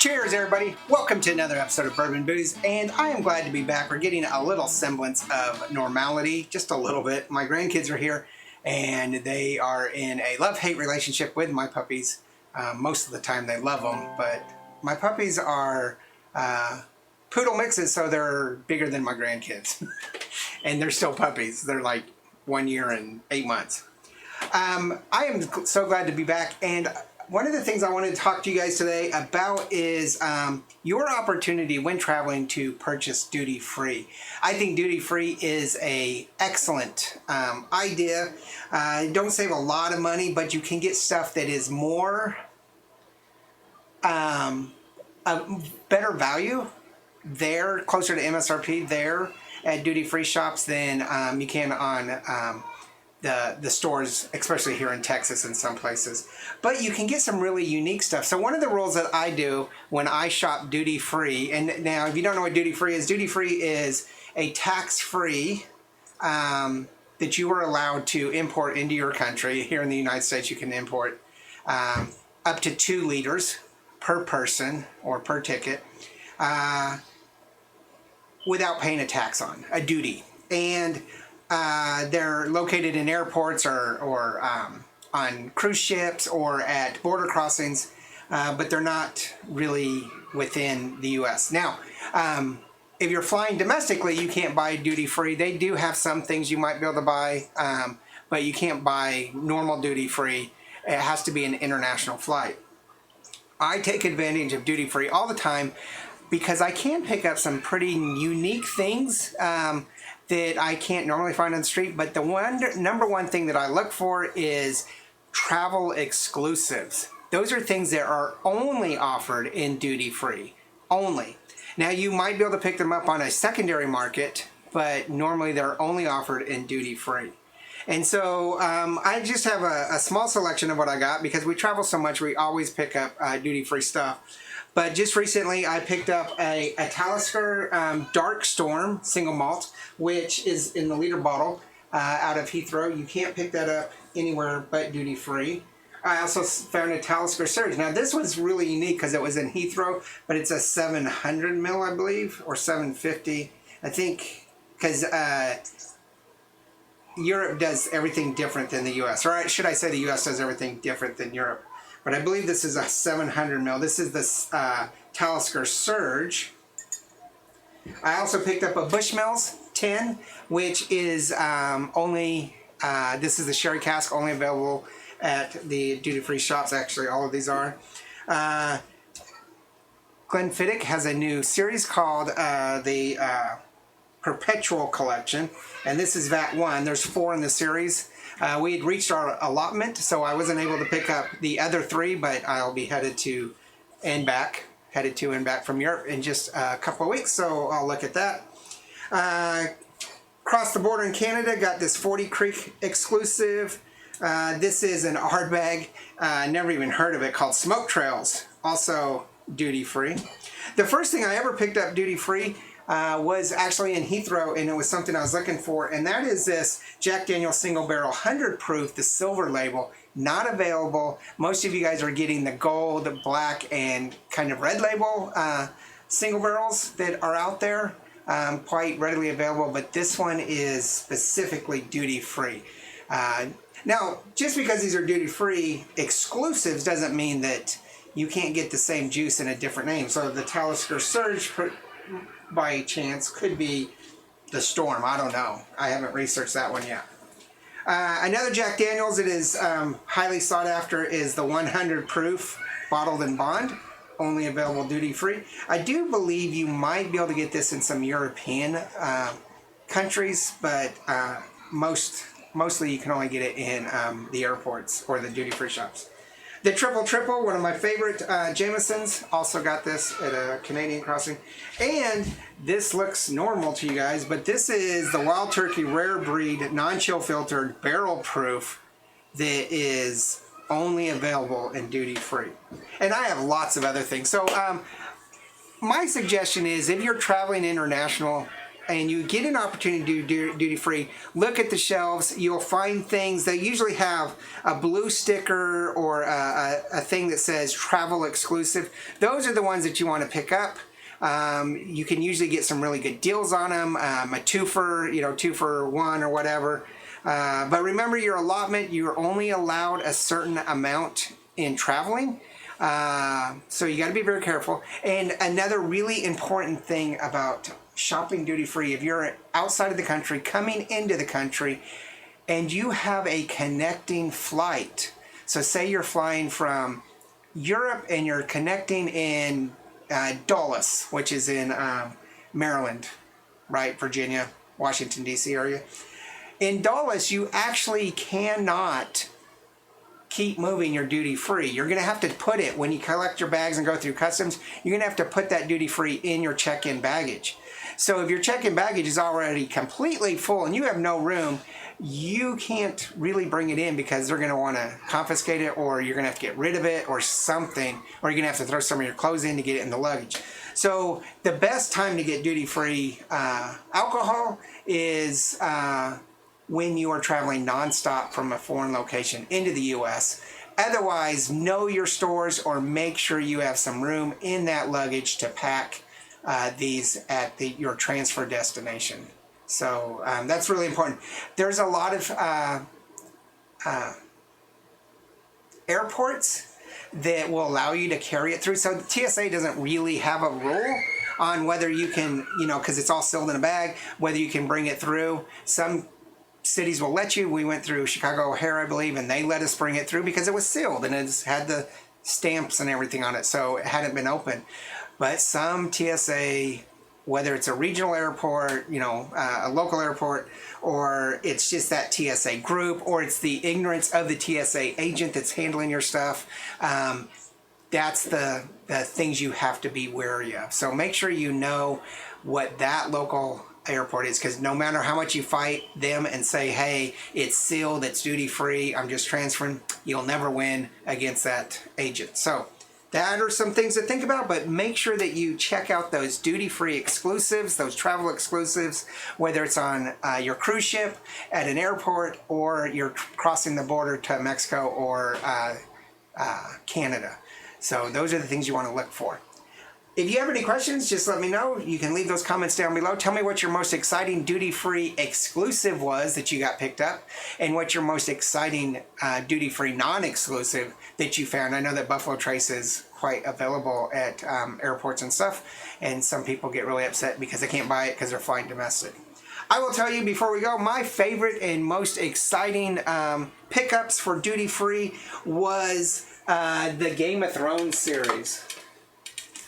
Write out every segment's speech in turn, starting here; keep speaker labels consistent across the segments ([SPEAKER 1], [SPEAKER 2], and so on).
[SPEAKER 1] Cheers, everybody. Welcome to another episode of Bourbon Booze, and I am glad to be back. We're getting a little semblance of normality, just a little bit. My grandkids are here, and they are in a love-hate relationship with my puppies. Most of the time they love them, but my puppies are poodle mixes, so they're bigger than my grandkids. And they're still puppies. They're like 1 year and 8 months. I am so glad to be back, and one of the things I wanted to talk to you guys today about is your opportunity when traveling to purchase duty-free. I think duty-free is an excellent idea. Don't save a lot of money, but you can get stuff that is more a better value there, closer to MSRP there at duty-free shops than you can on the stores, especially here in Texas and some places. But you can get some really unique stuff. So one of the rules that I do when I shop duty-free, and now if you don't know what duty-free is a tax-free that you are allowed to import into your country. Here in the United States, you can import up to 2 liters per person or per ticket without paying a tax on, a duty. And they're located in airports or on cruise ships or at border crossings, but they're not really within the U.S. Now, if you're flying domestically, you can't buy duty-free. They do have some things you might be able to buy, but you can't buy normal duty-free. It has to be an international flight. I take advantage of duty-free all the time because I can pick up some pretty unique things that I can't normally find on the street. But the number one thing that I look for is travel exclusives. Those are things that are only offered in duty-free, only. Now you might be able to pick them up on a secondary market, but normally they're only offered in duty-free. And so I just have a small selection of what I got because we travel so much, we always pick up duty-free stuff. But just recently, I picked up a Talisker Dark Storm single malt, which is in the liter bottle out of Heathrow. You can't pick that up anywhere but duty free. I also found a Talisker Surge. Now this one's really unique because it was in Heathrow, but it's a 700 mil, I believe, or 750. I think because Europe does everything different than the U.S. Or should I say the U.S. does everything different than Europe. But I believe this is a 700 mil. This is the Talisker Surge. I also picked up a Bushmills 10, which is this is the sherry cask, only available at the duty-free shops. Actually, all of these are. Glenfiddich has a new series called the Perpetual Collection, and this is VAT 1. There's 4 in the series. We had reached our allotment, so I wasn't able to pick up the other 3, but I'll be headed to and back from Europe in just a couple of weeks, so I'll look at that. Across the border in Canada, got this 40 Creek exclusive. This is an Ardbeg, never even heard of it, called Smoke Trails, also duty-free. The first thing I ever picked up duty-free was actually in Heathrow, and it was something I was looking for, and that is this Jack Daniel's Single Barrel 100 Proof, the silver label, not available. Most of you guys are getting the gold, black, and kind of red label single barrels that are out there, quite readily available, but this one is specifically duty-free. Now, just because these are duty-free exclusives doesn't mean that you can't get the same juice in a different name. So the Talisker Surge, by chance, could be the Storm. I don't know. I haven't researched that one yet. Another Jack Daniel's that is highly sought after is the 100 Proof Bottled in Bond, only available duty-free. I do believe you might be able to get this in some European countries, but mostly you can only get it in the airports or the duty-free shops. The Triple, one of my favorite Jamesons, also got this at a Canadian crossing. And this looks normal to you guys, but this is the Wild Turkey Rare Breed Non-Chill Filtered Barrel Proof that is only available in duty-free. And I have lots of other things. So my suggestion is if you're traveling international, and you get an opportunity to do duty free, look at the shelves. You'll find things that usually have a blue sticker or a thing that says travel exclusive. Those are the ones that you want to pick up. You can usually get some really good deals on them, a two for one or whatever. But remember your allotment, you're only allowed a certain amount in traveling. So you got to be very careful. And another really important thing about shopping duty free, if you're outside of the country, coming into the country, and you have a connecting flight. So say you're flying from Europe and you're connecting in Dulles, which is in Maryland, right? Virginia, Washington, D.C. area. In Dulles, you actually cannot keep moving your duty free. You're going to have to put it, when you collect your bags and go through customs, you're going to have to put that duty free in your check-in baggage. So if your check-in baggage is already completely full and you have no room, you can't really bring it in because they're going to want to confiscate it, or you're going to have to get rid of it or something, or you're going to have to throw some of your clothes in to get it in the luggage. So the best time to get duty-free alcohol is when you are traveling nonstop from a foreign location into the U.S. Otherwise, know your stores, or make sure you have some room in that luggage to pack these at your transfer destination. So that's really important. There's a lot of airports that will allow you to carry it through. So the TSA doesn't really have a rule on whether you can, because it's all sealed in a bag, whether you can bring it through. Some cities will let you. We went through Chicago O'Hare, I believe, and they let us bring it through because it was sealed and it had the stamps and everything on it, so it hadn't been open. But some TSA, whether it's a regional airport, a local airport, or it's just that TSA group, or it's the ignorance of the TSA agent that's handling your stuff, that's the things you have to be wary of. So make sure you know what that local airport is, because no matter how much you fight them and say, hey, it's sealed, it's duty free, I'm just transferring, you'll never win against that agent. So that are some things to think about, but make sure that you check out those duty-free exclusives, those travel exclusives, whether it's on your cruise ship, at an airport, or you're crossing the border to Mexico or Canada. So those are the things you want to look for. If you have any questions, just let me know. You can leave those comments down below. Tell me what your most exciting duty-free exclusive was that you got picked up, and what your most exciting duty-free non-exclusive that you found. I know that Buffalo Trace is quite available at airports and stuff, and some people get really upset because they can't buy it because they're flying domestic. I will tell you before we go, my favorite and most exciting pickups for duty-free was the Game of Thrones series.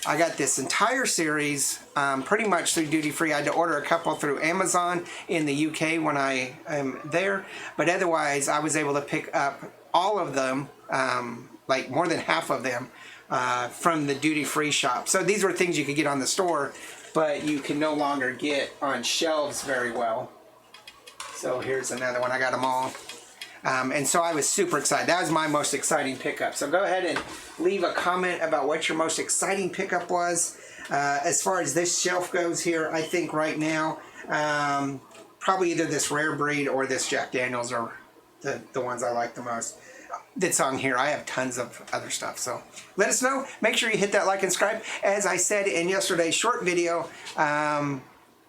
[SPEAKER 1] I got this entire series pretty much through duty free. I had to order a couple through Amazon in the UK when I am there, but otherwise I was able to pick up all of them, like more than half of them, from the duty free shop. So these were things you could get on the store, but you can no longer get on shelves very well. So here's another one. I got them all. And so I was super excited. That was my most exciting pickup. So go ahead and leave a comment about what your most exciting pickup was. As far as this shelf goes here, I think right now, probably either this rare breed or this Jack Daniels are the ones I like the most. That's on here. I have tons of other stuff. So let us know. Make sure you hit that like and subscribe. As I said in yesterday's short video,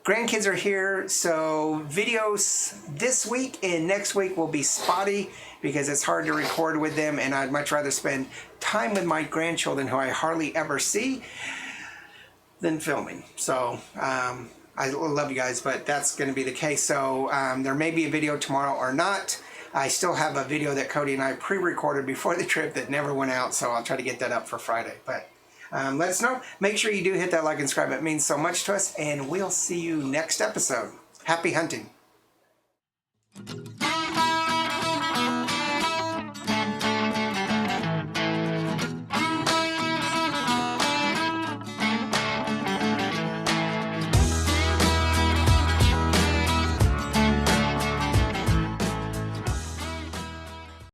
[SPEAKER 1] grandkids are here, so videos this week and next week will be spotty because it's hard to record with them, and I'd much rather spend time with my grandchildren, who I hardly ever see, than filming. So I love you guys, but that's going to be the case. So there may be a video tomorrow or not. I still have a video that Cody and I pre-recorded before the trip that never went out, so I'll try to get that up for Friday. But let us know. Make sure you do hit that like and subscribe. It means so much to us, and we'll see you next episode. Happy hunting.